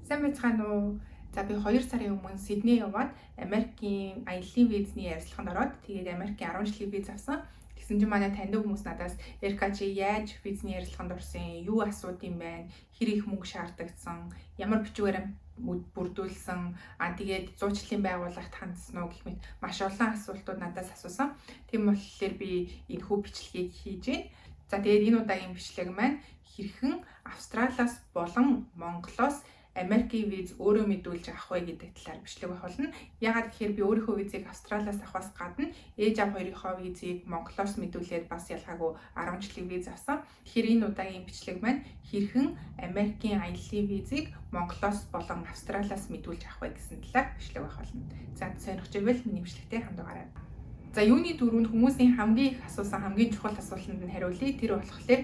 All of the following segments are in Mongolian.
Сайн байцгаана уу? За би 2 сарын өмнө Сидней яваад Америкийн аяллаа визний ярилцлаганд ороод тэгээд Америкийн 10 жилийн виз авсан. Тэгсэн чинь манай таньдаг хүмүүс надаас "Эрка чи яаж визний ярилцлаганд орсон? Юу асуудаг юм байна? Хэр их мөнгө шаардагдсан? Ямар бичвэрээр бүрдүүлсэн? Тэгээд зуучлалын байгууллагт хандсан уу?" гэх мэт маш олон асуултууд надаас асуусан. Тийм болохоор би энэхүү бичлэгийг хийж байна. За тэгээд энэ удаагийн бичлэг маань хэрхэн Австралиас болон Монголоос Америкийн виз өөрөө мэдүүлж авах вэ гэдэг талаар бичлэг байх болно. Яагаад гэхээр би өөрийнхөө визийг Австралиас авахаас гадна ээж аав хоёрынхоо визийг Монголоос мэдүүлээд бас ялгаагүй 10 жилийн виз авсан. Тэгэхээр энэ удаагийн бичлэг маань хэрхэн Америкийн аяллаа визийг Монголоос болон Австралиас мэдүүлж авах вэ гэсэн талаар бичлэг байх болно. За сонирхож байвал миний бичлэгтэй хамтдагаарай. За юуны дөрөнд хүмүүсийн хамгийн их асуусан хамгийн чухал асуултанд нь хариулъя. Тэр болохоор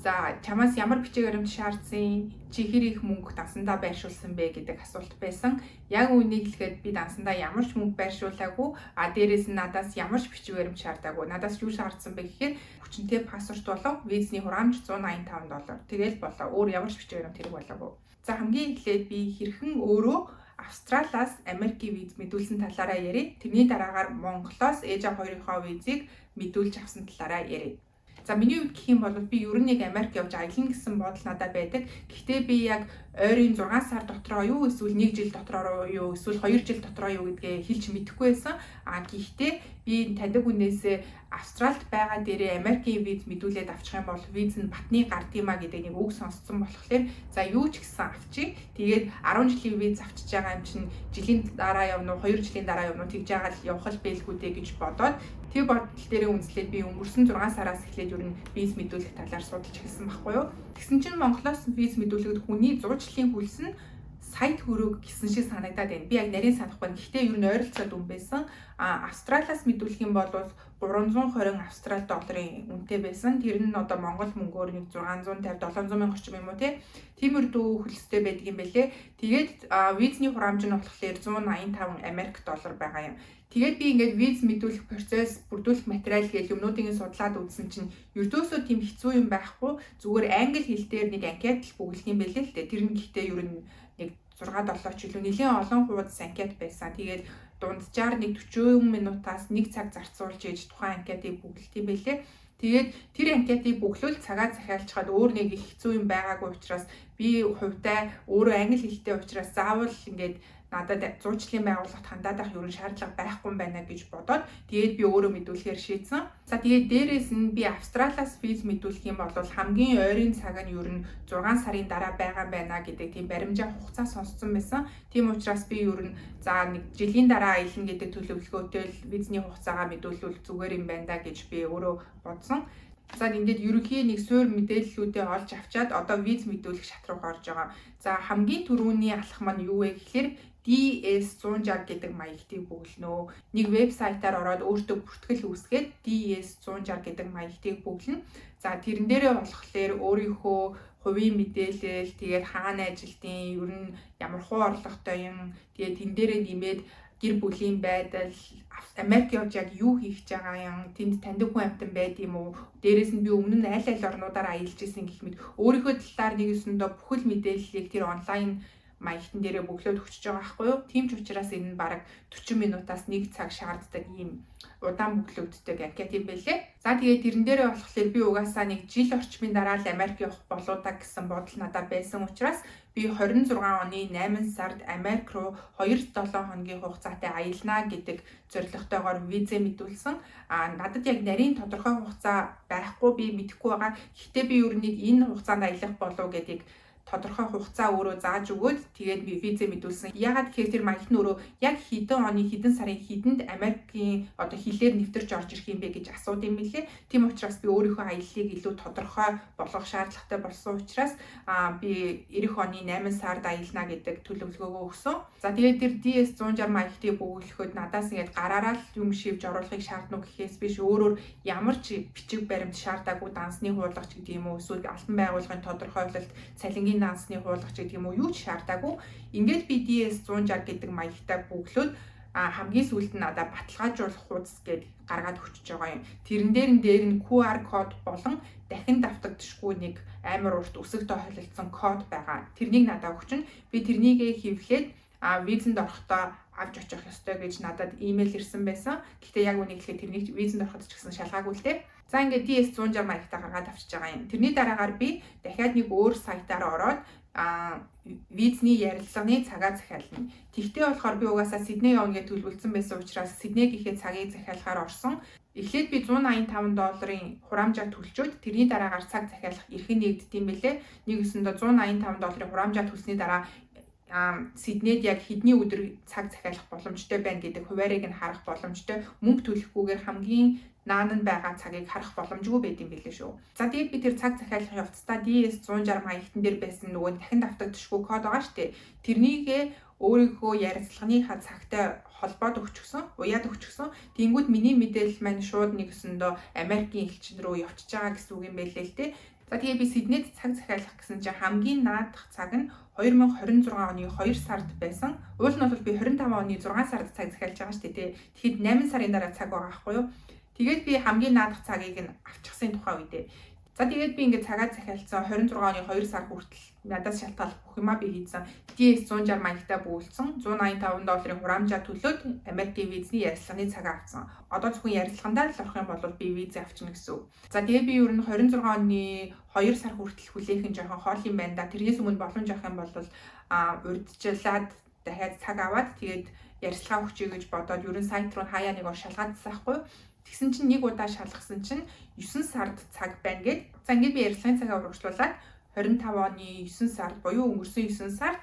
за чамаас ямар бичиг баримт шаардсан, чи хэр их мөнгө дансандаа байршуулсан бэ гэдэг асуулт байсан. Яг үүнийг хэлэхэд би дансандаа ямар ч мөнгө байршуулаагүй, дээрээс нь надаас ямар ч бичиг баримт шаардаагүй. Надаас юу шаардсан бэ гэхээр хүчинтэй паспорт болон визний хураамж $185. Тэгэл болоо. Өөр ямар ч бичиг баримт хэрэг болоогүй. За хамгийн эхлээд би хэрхэн өөрөө Австралиас Америкийн виз мэдүүлсэн талаараа ярив. Тэрний дараагаар Монголоос ээж аав хоёрынхоо визийг мэдүүлж авсан талаараа ярив. За миний хувьд гэх юм бол би ер нь яг Америк явж аялна гэсэн бодол надад байдаг. Гэхдээ би яг ойрын 6 сар дотроо юу эсвэл 1 жил дотроо юу эсвэл 2 жил дотроо юу гэдгээ хэлж мэдэхгүй байсан. Гэхдээ би таньдаг хүнээс Австралид байгаа дээрээ Америкийн виз мэдүүлээд авчих юм бол виз нь батны гардимаа гэдэг нэг үг сонссон болохоор за юу ч гэсэн авчиг. Тэгээд 10 жилийн виз авчиж байгаа юм чинь жилийн дараа явна уу 2 жилийн дараа явна уу тэгж яагаад явах л бэлгүү дээ гэж бодоод тэр бодол дээрээ үнслээд би өнгөрсөн 6 сараас эхлээд ер нь виз мэдүүлэх талаар судалж эхэлсэн байхгүй юу. Тэгсэн чинь Монголоос виз мэдүүлэхэд хүний 100 жилийн хөлс нь сая төгрөг гэсэн шиг санагдаад байна. Би яг нарийн санахгүй. Гэхдээ ер нь ойролцоо дүн байсан. Австралиас мэдүүлэх юм бол 320 Австрали долларын үнэтэй байсан. Тэр нь одоо Монгол мөнгөөр нэг 650 700 мянга орчим юм уу тиймэрдүү хөлстэй байдаг юм байлээ. Тэгээд визний хураамж нь болохоор 185 Америк доллар байгаа юм. Тэгээд би ингээд виз мэдүүлэх процесс, бүрдүүлэх материал гэж юмнуудыг судлаад үзсэн чинь ердөөсөө тийм хэцүү юм байхгүй. Зүгээр англи хэл дээр нэг анкет л бүгэлдэх юм байлээ л дээ. Тэр нь гэхдээ ер нь нэг 6-7 ч илүү нэлээд олон хуудас анкет байсан. Тэгээд дунджаар нэг 40 минутаас 1 цаг зарцуулж ээж тухайн анкетыг бүгэлдэх юм байлээ. Тэгээд тэр анкетыг бүглүүл цагаа захиалчаад өөр нэг их хэцүү юм байгаагүй учраас би хувьдаа өөрөө англи хэлтэй учраас заавал ингээд надад зуучлалын байгууллагт хандаад авах ерөн шаардлага байхгүй юм байна гэж бодоод тэгээд би өөрөө мэдүүлэхээр шийдсэн. За тэгээд дээрээс нь би Австралиас виз мэдүүлэх юм бол хамгийн ойрын цаг нь ер нь 6 сарын дараа байгаа байна гэдэг тийм баримжаа хугацаа сонссон байсан. Тийм учраас би ер нь за нэг жилийн дараа аялна гэдэг төлөвлөгөөтэй л визний хугацаагаа мэдүүлвэл зүгээр юм байна да гэж би өөрөө бодсон. За ингээд ерөнхий нэг суур мэдээллүүдээ олж авчаад одоо виз мэдүүлэх шат руу орж байгаа. За хамгийн түрүүний алхам маань юу вэ гэхээр DS160 гэдэг маягтыг бүглэнэ. Нэг вебсайтаар ороод өөртөө бүртгэл үүсгээд DS160 гэдэг маягтыг бүглэнэ. За тэрэн дээрээ болохоор өөрийнхөө хувийн мэдээлэл, тэгээд хаана ажилтیں, ер нь ямар хуу орлоготой юм, тэгээд тэн дээрээ нэмээд гэр бүлийн байдал, Америк явж яг юу хийж байгаа юм, тэнд таньдаг хүн амтан байд юм уу, дээрээс нь би өмнө нь аль орнуудаар аялж исэн гэх мэт өөрийнхөө талаар нэг өсөндөө бүхэл мэдээллийг тэр онлайн маягтан дээрээ бүглөөд өгч байгаа байхгүй юу. Тийм ч учраас энэ нь бараг 40 минутаас 1 цаг шаарддаг ийм удаан бүглөгддөг анкет юм байлээ. За тэгээд тэрэн дээрээ болохоор би угаасаа нэг жил орчмын дараа л Америк явах болоо та гэсэн бодол надад байсан учраас би 26 оны 8 сард Америк руу 2-7 хоногийн хугацаатай аялнаа гэдэг зорилготойгоор визээ мэдүүлсэн. Надад яг нарийн тодорхой хугацаа байхгүй би мэдэхгүй байгаа. Гэхдээ би ер нь энэ хугацаанд аялах болов гэдгийг тодорхой хугацаа өөрөө зааж өгөөд тэгээд би визээ мэдүүлсэн. Ягаад гэхээр тэр маягт нь өөрөө яг хэдэн оны хэдэн сарын хэдэнд Америкийн одоо хилээр нэвтэрч орж ирэх юм бэ гэж асуудаг юм билээ. Тийм учраас би өөрийнхөө аяллыг илүү тодорхой болгох шаардлагатай болсон учраас би эх оны 8 сард аялна гэдэг төлөвлөгөөгөө өгсөн. За тэгээд тэр DS160 маягтыг бүглэхэд надаас ингээд гараараа л юм шивж оруулахыг шаардна гэхээс биш өөрөөр ямар ч бичиг баримт шаардаагүй дансны хуулгач гэдэг юм уу эсвэл албан байгууллагын тодорхойлолт цалингийн дансны хуулгач гэдэг юм уу юу ч шаардаагүй. Ингээд би DS160 гэдэг маягтай бүглөөд хамгийн сүүлд нь надад баталгаажуулах хуудас гээд гаргаад өгчөж байгаа юм. Тэрэн дээр нь QR код болон дахин давтагдчихгүй нэг амар урт өсөг тохиолдсон код байгаа. Тэрнийг надад өгчнө. Би тэрнийг хэвлээд визэнд орохдоо авч очих ёстой гэж надад имэйл ирсэн байсан. Гэхдээ яг үнийг хэлэхэд тэрнийг визэнд ороход ч гэсэн шалгаагүй л дээ. За ингээд DS 160 маягтаа гаргаад авчиж байгаа юм. Тэрний дараагаар би дахиад нэг өөр сайтаар ороод визний ярилцлагын цагаа захиална. Тэгтээ болохоор би угаасаа Сидней явна гэж төлөвлөсөн байсан учраас Сидней гэхэд цагийг захиалахаар орсон. Эхлээд би $185 хураамжаа төлчөөд тэрний дараагаар цаг захиалах эрхэн нэгддэм бэлээ. Нэг өсөндөө $185 хураамжаа төлсөний дараа Сиднейд яг хэдний өдөр цаг захиалах боломжтой байна гэдэг хуваарийг нь харах боломжтой. Мөнгө төлөхгүйгээр хамгийн наан байгаа цагийг харах боломжгүй байд юм билээ шүү. За тэгээд би тэр цаг захиалах явцдаа DS 160 маягтан дээр байсан нөгөө дахин давтагдчихгүй код байгаа шүү дээ. Тэрнийг өөрийнхөө ярилцлагынхаа цагтай холбоод өгчихсөн, уяад өгчихсөн. Тэнгүүд миний мэдээлэл маань шууд нэгсэндөө Америкийн элчин рүү явчихж байгаа гэсэн үг юм байлээ л дээ. За тэгээд би Сиднейд цаг захиалах гэсэн чинь хамгийн наадах цаг нь 2026 оны 2 сард байсан. Уул нь бол би 25 оны 6 сард цаг захиалж байгаа шүү дээ. Тэгэхэд 8 сарын дараа цаг байгаа байхгүй юу? Тэгээд би хамгийн наадах цагийг нь авчихсан тухай үедээ. За тэгээд би ингээд цагаа захиалцсан 26 оны 2 сар хүртэл надаас шалтгаалах бүх юмаа би хийсэн. DS 160 маягтаа бүүлсэн. $185 хураамжаа төлөөд Америкийн визний ярилцлагын цагаа авсан. Одоо зөвхөн ярилцлагандаа л орох юм бол би виз авчна гэсэн үг. За тэгээд би ер нь 26 оны 2 сар хүртэл хүлээх нь жоохон хоол юм байна да. Тэрнээс өмнө боломж авах юм бол урьдчилаад дахиад цаг аваад тэгээд ярилцлага өгчэй гэж бодоод ерөн сайт руу хаяа нэг ор шалгаадсан байхгүй. Тэгсэн чинь нэг удаа шалгасан чинь 9 сард цаг байна гэд. За ингээд би ярилцлагын цагаа урагшлуулад 25 оны 9 сард буюу өнгөрсөн 9 сард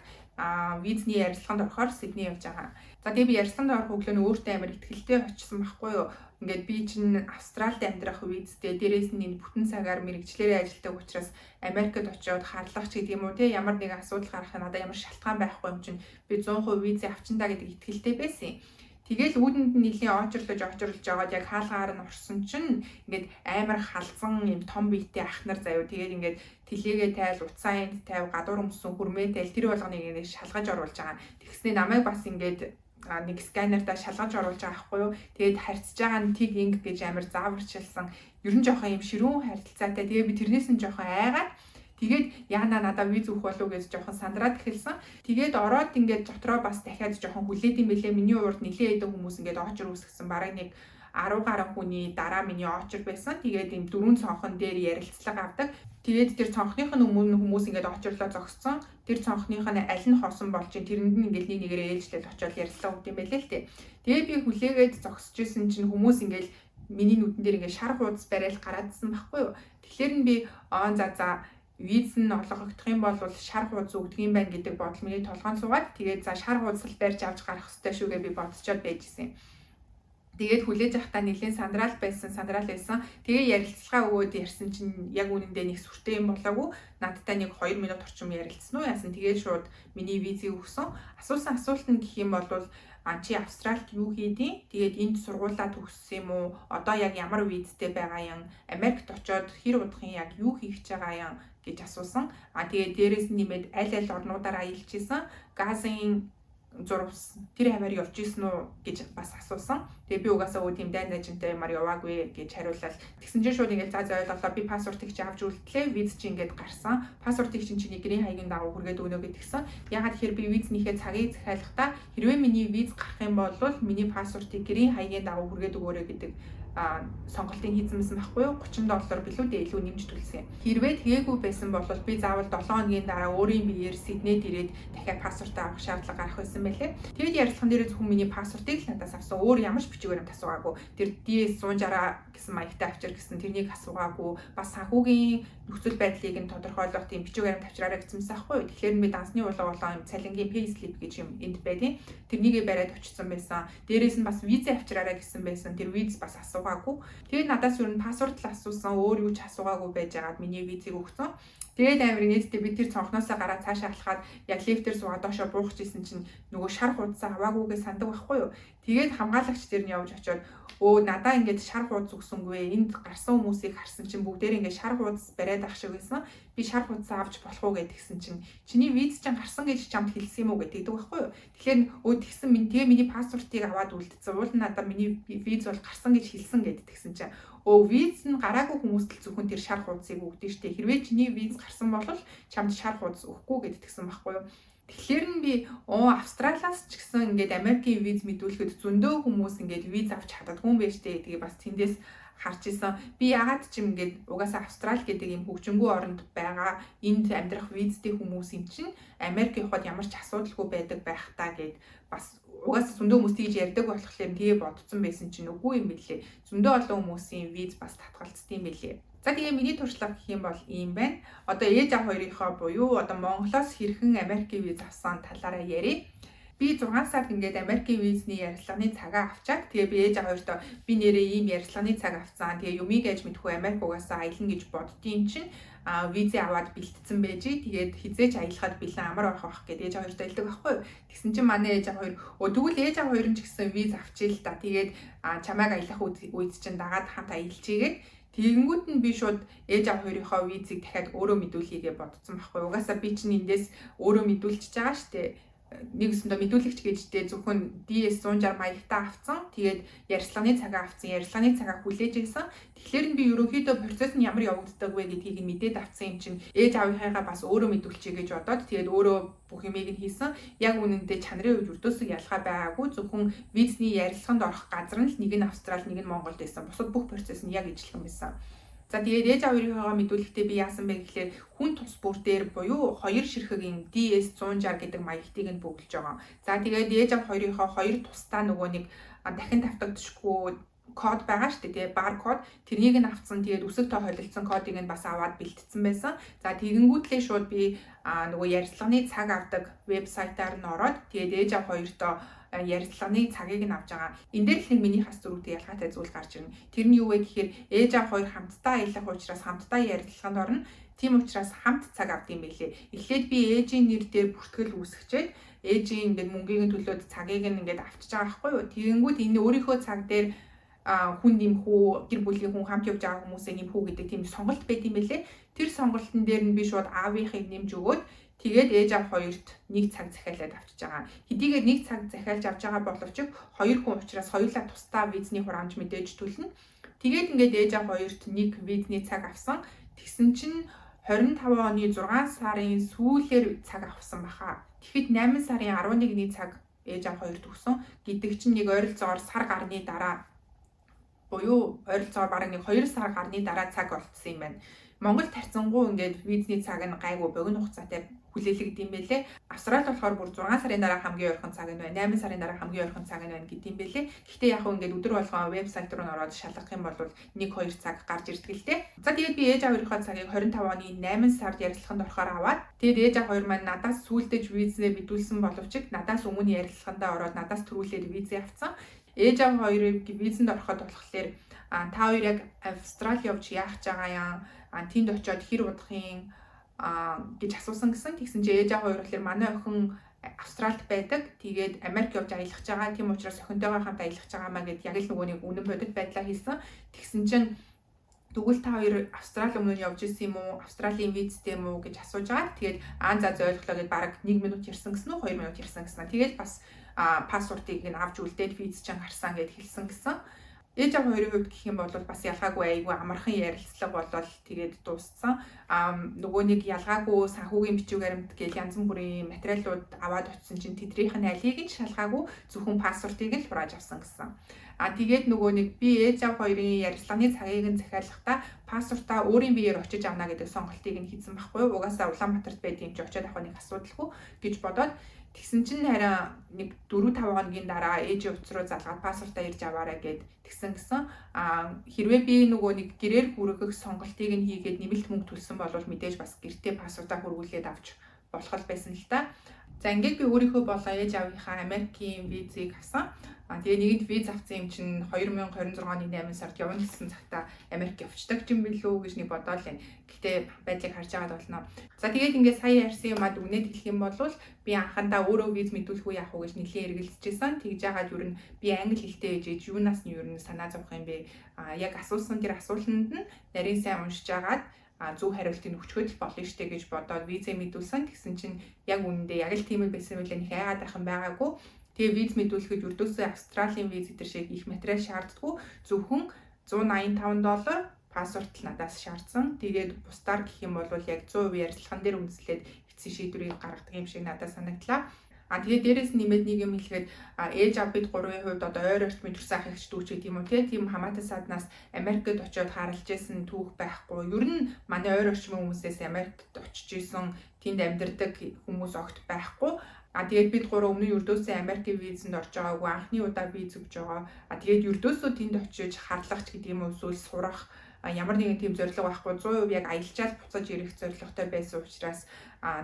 визний ярилцлаганд орохоор Сидней явж байгаа. За тэгээ би ярилцлаганд орох өглөө нь өөртөө амар ихтгэлтэй очсон байхгүй юу. Ингээд би чинь Австралид амьдрах визтэй дээрээс нь энэ бүтэн цагаар мэрэгчлэрээ ажилладаг учраас Америкт очиод харлах ч гэдэг юм уу те ямар нэг асуудал гарах надад ямар шалтгаан байхгүй юм чинь би 100% виз авчиндаа гэдэг ихтгэлтэй байсан. Тэгэл үүдэнд нь нэлийн очирлож аваад яг хаалгаар нь орсон чинь ингээд амар халзан юм том биетэй ах нар заяа тэгээд ингээд тэлээгээ тайл уцаа энд тайв гадуур өмсөн хүрмээ тайл тэр болгоныг ингээд шалгаж оруулж байгаа. Тэгснээ намайг бас ингээд нэг сканердаа шалгаж оруулж байгаа байхгүй юу. Тэгээд харьцаж байгаа нь тиг инг гэж амар зааварчилсан. Ер нь жоохон юм ширүүн харилцаатай. Тэгээд би тэрнээс нь жоохон айгаад тэгээд яана надад виз өгөх болов гэж жоохон сандраад эхэлсэн. Тэгээд ороод ингээд дотроо бас дахиад жоохон хүлээд юм бэлээ. Миний урд нэлээд хэдэн хүмүүс ингээд очир үсгсэн. Бараг нэг 10 гаруй хүний дараа миний очир байсан. Тэгээд энэ дөрвөн цонхон дээр ярилцлага авдаг. Тэгээд тэр цонхных нь өмнө хүмүүс ингээд очирлоо зогссон. Тэр цонхных нь аль нь хоосон болж тэрэнд нь ингээд нэг нэгээр ээлжлэл очиод ярилцлага өгд юм байлээ л дээ. Тэгээд би хүлээгээд зогсож исэн чинь хүмүүс ингээд миний нүдэн дээр ингээд шар хуудас барайл гараадсан байхгүй юу. Тэгэхээр нь би за виз нь олгогдох юм бол шар хуудас өгдөг юм байна гэдэг бодол миний толгойн суугаад тэгээд за шар хуудас л барьж авч гарах хэрэгтэй шүүгээ би бодцоод байжсэн. Тэгээд хүлээж авахтаа нэлийн сандрал байсан. Тэгээ ярилцлага өгөөд ярьсан чинь яг үнэндээ нэг сүртэй юм болоогүй. Надтай нэг 2 минут орчим ярилцсан уу яасан. Тэгээд шууд миний визийг өгсөн. Асуусан асуулт нь гэх юм бол чи Австралид юу хийдیں? Тэгээд энд сургуулаа төгссөн юм уу? Одоо яг ямар визтэй байгаа юм? Америкт очоод хэр удахын яг юу хийх гэж байгаа юм гэж асуусан. Тэгээд дээрээс нь нэмээд аль орнуудаар аялж исэн. Газын зурвс тэр хаваар явж исэн үү гэж бас асуусан. Тэгээ би угаасаа тийм дайн дайжинтай юмар яваагүй гэж хариуллаа. Тэгсэн чинь шууд ингээд за ойлголоо би паспортыг чи авч үлдлээ. Виз чи ингээд гарсан. Паспортыг чиний гэрийн хаягийн дагуу хүргээд өгнө гэдгсэн. Ягаад тэгэхээр би визнийхээ цагийг захиалахдаа хэрвээ миний виз гарах юм бол миний паспортыг гэрийн хаягийн дагуу хүргээд өгөөрэй гэдэг сонголтыг хийсэн байхгүй юу? $30 билүү дээ илүү нэмж төлсөн. Хэрвээ тэгээгүй байсан бол би заавал 7 хоногийн дараа өөрийн биеэр Сиднейд ирээд дахиад паспорт авах шаардлага гарах байсан байлээ. Тэгээд ярилцлаган дээр зөвхөн миний паспортыг л надаас авсан. Өөр ямар ч бичгээр нь асуугаагүй. Тэр DS 160 гэсэн маягтай авчир гэсэн тэрнийг асуугаагүй. Бас санхүүгийн нөхцөл байдлыг нь тодорхойлох тийм бичгээр нь авчираарай гэсэн байхгүй юу? Тэгэхээр би дансны улаан болон цалингийн payslip гэж юм энд байдیں۔ Тэрнийгээ бариад очсон байсан. Дээрээс нь бас виз авчираарай гэсэн байсан. Тэр виз бас асуугаагүй. Тэгээд надаас юу н паспорт л асуусан, өөр юу ч асуугаагүй байж байгаад миний визийг өгсөн. Тэгээд амар нээдтэй би тэр цонхноосоо гараад цаашаа алхаад яг лифтээр суугаад доошоо буух гэсэн чинь нөгөө шар хуудасаа аваагүйгээ сандаг байхгүй юу. Тэгээд хамгаалагч тэр нь явж очиод надаа ингээд шар хуудас өгсөнгүй. Энд гарсан хүмүүсийг харсан чинь бүгдээр ингээд шар хуудас бариад ах шиг байсан. Би шар хуудасаа авч болох уу гэдгсэн чинь чиний виз чинь гарсан гэж чамд хэлсэн юм уу гэдэг байхгүй юу. Тэгэхээр тэгсэн миний паспортыг аваад үлдсэн. Уул надаа миний виз бол гарсан гэж хэлсэн гэдгсэн чинь виз нь гараагүй хүмүүст л зөвхөн тэр шар хуудсыг өгдөө штэ. Хэрвээ чиний виз гарсан бол чамд шар хуудас өгөхгүй гэдгсэн байхгүй юу. Тэгэхээр нь би Австралиас ч гэсэн ингээд Америкийн виз мэдүүлэхэд зөндөө хүмүүс ингээд виз авч чаддаггүй юм байна штэ. Тэгээ бас тэндээс харж исэн. Би ягаад ч юм ингээд угаасаа Австрали гэдэг юм хөгжингүй оронд байгаа энд амьдрах визтэй хүмүүс юм чинь Америк явахад ямар ч асуудалгүй байдаг байх та гэд бас угаасаа зөндөө хүмүүс тийж ярьдаг болохоор тэгээ бодсон байсан чинь үгүй юм билээ. Зөндөө олон хүмүүсийн виз бас татгалцдаг юм билээ. За тэгээ миний туршлага гэх юм бол ийм байна. Одоо ээж аав хоёрынхоо буюу одоо Монголоос хэрхэн Америкийн виз авсан талаараа ярив. Би 6 сард ингээд Америкийн визний ярилцлагын цагаа авчаад тэгээ би ээж аав хоёртоо би нэрээ ийм ярилцлагын цаг авцсан. Тэгээ юмыг ээж мэдхгүй Америк угаасаа аялна гэж боддtiin чинь визээ аваад бэлтцсэн байж. Тэгээд хизээч аялахад бэлэн амар байх гэдээ ээж аав хоёртоо хэлдэг байхгүй юу. Тэгсэн чинь манай ээж аав хоёр тэгвэл ээж аав хоёр нь ч гэсэн виз авчил та. Тэгээд чамайг аялах үед чинь дагаад хамт аялчихгээд тэгэнгүүт нь би шууд ээж аав хоёрынхоо визийг дахиад өөрөө мэдүүлхийгээ бодсон байхгүй. Угаасаа би чинь эндээс өөрөө мэдүүлчихэж байгаа штэ. Нэгэсэндээ мэдүүлэгч гэжтэй зөвхөн DS 160 маягтаа авцсан. Тэгээд ярилцлагын цагаа авцсан. Ярилцлагын цагаа хүлээж ирсэн. Тэгэхээр нь би ерөнхийдөө процесс нь ямар явагддаг вэ гэдгийг нь мэдээд авцсан юм чинь ээж аавынхаагаа бас өөрөө мэдүүлчихье гэж бодоод тэгээд өөрөө бүх юмыг нь хийсэн. Яг үнэндээ чанарын үед өртөөсөө ялгаа байгаагүй. Зөвхөн визний ярилцлаганд орох газар нь л нэг нь Австрали, нэг нь Монголд байсан. Бусад бүх процесс нь яг ижилхэн байсан. За тэгээд ээж аавынхаагаа мэдүүлэхдээ би яасан бэ гэхээр хүн тус бүр дээр буюу хоёр ширхэгийн DS 160 гэдэг маягтыг нь бөглөж байгаа. За тэгээд ээж аав хоёрынхоо хоёр тусдаа нөгөө нэг дахин давтагдчихгүй код байгаа шүү дээ. Баркод тэрнийг нь авцсан. Тэгээд үсэг тоо холилдсон кодыг нь бас аваад бэлтцсэн байсан. За тэгэнгүүтлээ шууд би нөгөө ярилцлагын цаг авдаг вебсайтаар нь ороод тэгээд ээж аав хоёртоо ярилцлагын цагийг нь авч байгаа. Энд дээр л нэг миний хас зөрүүтэй ялгаатай зүйл гарч ирнэ. Тэр нь юу вэ гэхээр ээж аав хоёр хамтдаа аялах учраас хамтдаа ярилцлаганд орно. Тийм учраас хамт цаг авдсан байлээ. Эхлээд би ээжийн нэр дээр бүртгэл үүсгэчээд ээжийн ингээд мөнгөний төлөөд цагийг нь ингээд авчиж байгаа байхгүй юу. Тэгэнгүүт энэ өөрийнхөө цаг дээр хүн нэмхүү, гэр бүлийн хүн хамт явж байгаа хүмүүсээ нэмхүү гэдэг тийм сонголт байт юм байлээ. Тэр сонголтын дээр нь би шууд аавынхыг нэмж өгөөд тэгээд ээж аав хоёрт нэг цаг захиалаад авчиж байгаа. Хэдийгээр нэг цаг захиалж авч байгаа боловч хоёр хүн учраас хоёулаа тусдаа визний хураамж мэдээж төлнө. Тэгээд ингээд ээж аав хоёрт нэг визний цаг авсан. Тэгсэн чинь 25 оны 6 сарын сүүлээр цаг авсан баха. Тэгэхэд 8 сарын 11-ний цаг ээж аав хоёрт өгсөн. Гэдэг чинь нэг ойролцоогоор сар гарны дараа буюу ойролцоогоор бараг нэг 2 сар гарны дараа цаг болцсон юм байна. Монгол тарцсангуу ингээд визний цаг нь гайгүй богино хугацаатай хүлээлгдэв юм байлээ. Австрали болохоор бүр 6 сарын дараа хамгийн ойрхон цаг нь байна. 8 сарын дараа хамгийн ойрхон цаг нь байна гэдэг юм байлээ. Гэхдээ яг хөө ингээд өдөр болгон вебсайт руу ороод шалгах юм бол 1-2 цаг гарч ирдэг л дээ. За тэгээд би ээж аавынхаа цагийг 25 оны 8 сард ярилцлаганд орохоор аваад тэгээд ээж аав хоёр маань надаас сүүлдэж визээ бидүүлсэн боловч надаас өмнө ярилцлаганд ороод надаас төрүүлээд визээ авсан. Ээж аав хоёрыг визэнд ороход болохоор та хоёр яг Австрали явж яах гэж байгаа юм? Тэнд очиод хэр удахын гэж асуусан гэсэн. Тэгсэн чинь ээж аав хоёр болохоор манай охин Австралид байдаг. Тэгээд Америк явж аялах гэж байгаа. Тийм учраас охинтойгоо хамт аялах гэж байгаа маа гэд яг л нөгөө нэг үнэн бодит байдлаа хэлсэн. Тэгсэн чинь тэгвэл та хоёр Австрали өмнө явж исэн юм уу? Австралийн визтэй юм уу гэж асууж байгаа. Тэгээд за зөвлөлөө гэд бараг 1 минут ярьсан гэсэн үү? 2 минут ярьсан гэсэн. Тэгээд бас паспортыг нь авч үлдээд виз чинь гарсан гэд хэлсэн гэсэн. Ээж аав хоёрын хувьд гэх юм бол бас ялгаагүй айгүй амархан ярилцлага болол тэгээд дууссан. Нөгөө нэг ялгаагүй санхүүгийн бичиг баримт гэл янз бүрийн материалууд аваад очсон чинь тэднийх нь алийг нь шалгаагүй зөвхөн паспортыг нь хурааж авсан гэсэн. Тэгээд нөгөө нэг би ээж аав хоёрын ярилцлагын цагийг нь захиалахдаа паспортаа өөрийн биеэр очиж авна гэдэг сонголтыг нь хийсэн байхгүй юу? Угаасаа Улаанбаатарт байдığım чи очиод авах нэг асуудалгүй гэж бодоод тэгсэн чинь харин нэг 4-5 хоногийн дараа ээжийн утас руу залгаад паспортаа ирж аваарай гэд тэгсэн гэсэн. Хэрвээ би нөгөө нэг гэрээр хүргэх сонголтыг нь хийгээд нэмэлт мөнгө төлсөн бол мэдээж бас гэртээ паспортаа хөрвүүлээд авч болох л байсан л та. За ингээд би өөрийнхөө болоо ээж аавынхаа Америкийн визийг авсан. Тэгээ нэгэнт виз авсан юм чинь 2026 оны 8 сард явна гэсэн цагта Америк явцдаг юм билүү гэж нэг бодоол байна. Гэхдээ байдлыг харж байгаад болно. За тэгээд ингээд сая ярьсан юмад үнэт хэлэх юм бол би анхандаа өөрөө виз мэдүүлэх үе явах уу гэж нэлээд эргэлзэжсэн. Тэгж яагаад юу н би англи хэлтэй ээжээж юунаас нь юу н санаа зовх юм бэ? Яг асуусан тэр асуултанд нь нарийн сайн уншиж агаад зөв хариултыг өгчхөд болно штэ гэж бодоод визээ мэдүүлсэн. Тэгсэн чинь яг үнэндээ яг л тийм л байсан байлаа, нэг айгаад ахын байгаагүй. Тэгээ виз мэдүүлэхэд ердөөсөө Австралийн виз гэдэг шиг их материал шаарддаггүй. Зөвхөн $185 паспорт л надаас шаардсан. Тэгээд бусдаар гэх юм бол яг 100% ярилцлаган дээр үндэслээд эцсийн шийдвэрийг гаргадаг юм шиг надад санагдлаа. Тэгээд дээрээс нэмээд нэг юм хэлэхэд ээж аав бид 3-ын хувьд одоо ойр орчмын төрсэн ах эгч дүүч гэдэг юм уу тийм хамаатай саднаас Америкт очиод харалж исэн түүх байхгүй. Ер нь манай ойр орчмын хүмүүсээс Америкт очиж исэн тэнд амьдардаг хүмүүс огт байхгүй. Тэгээд бид 3 өмнө ердөөсөө Америкийн визэнд орж байгаагүй, анхны удаа виз өгж байгаа. Тэгээд ердөөсөө тэнд очиж харлагч гэдэг юм уу эсвэл сурах ямар нэгэн тийм зорилго байхгүй, 100% яг аялчаад буцаж ирэх зорилготой байсан учраас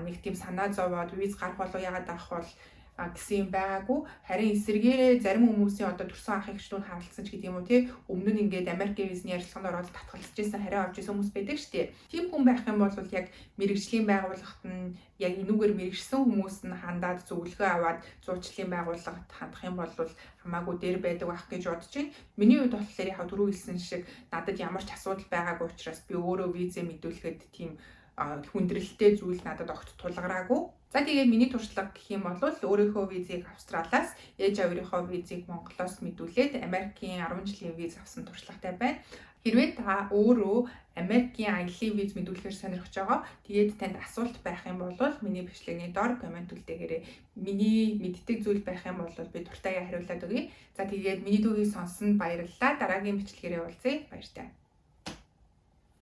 нэг тийм санаа зовоод виз гарах болов яагаад авах бол гэсэн юм байгаагүй. Харин эсэргээрээ зарим хүмүүсийн одоо төрсэн ах эгчдүүд харалцсан ч гэдэг юм уу тий өмнө нь ингээд Америкийн визний ярилцлаганд ороод татгалзаж байсан хариу авч ирсэн хүмүүс байдаг шүү дээ. Тийм хүн байх юм бол яг мэрэгжлийн байгууллагт нь яг энүүгээр мэрэгжсэн хүмүүс нь хандаад зөвлөгөө аваад зуучлалын байгууллагад хандах юм бол хамаагүй дээр байдаг байх гэж бодож байна. Миний хувьд болохоор яг түрүү хэлсэн шиг надад ямар ч асуудал байгаагүй учраас би өөрөө визээ мэдүүлэхэд тийм хүндрэлтэй зүйл надад огт тулгараагүй. За тэгээд миний туршлага гэх юм бол өөрийнхөө визийг Австралиас, ээж авирынхоо визийг Монголоос мэдүүлээд Америкийн 10 жилийн виз авсан туршлагатай байна. Хэрвээ та өөрөө Америкийн аяллаа виз мэдүүлэхээр сонирхож байгаа, тэгээд танд асуулт байх юм бол миний бичлэгний доор комент үлдээгээрэй. Миний мэддэг зүйл байх юм бол би дуртайгаа хариулаад өгье. За тэгээд миний түүхийг сонссон баярлалаа. Дараагийн бичлэгээрээ уулзъя. Баяртай.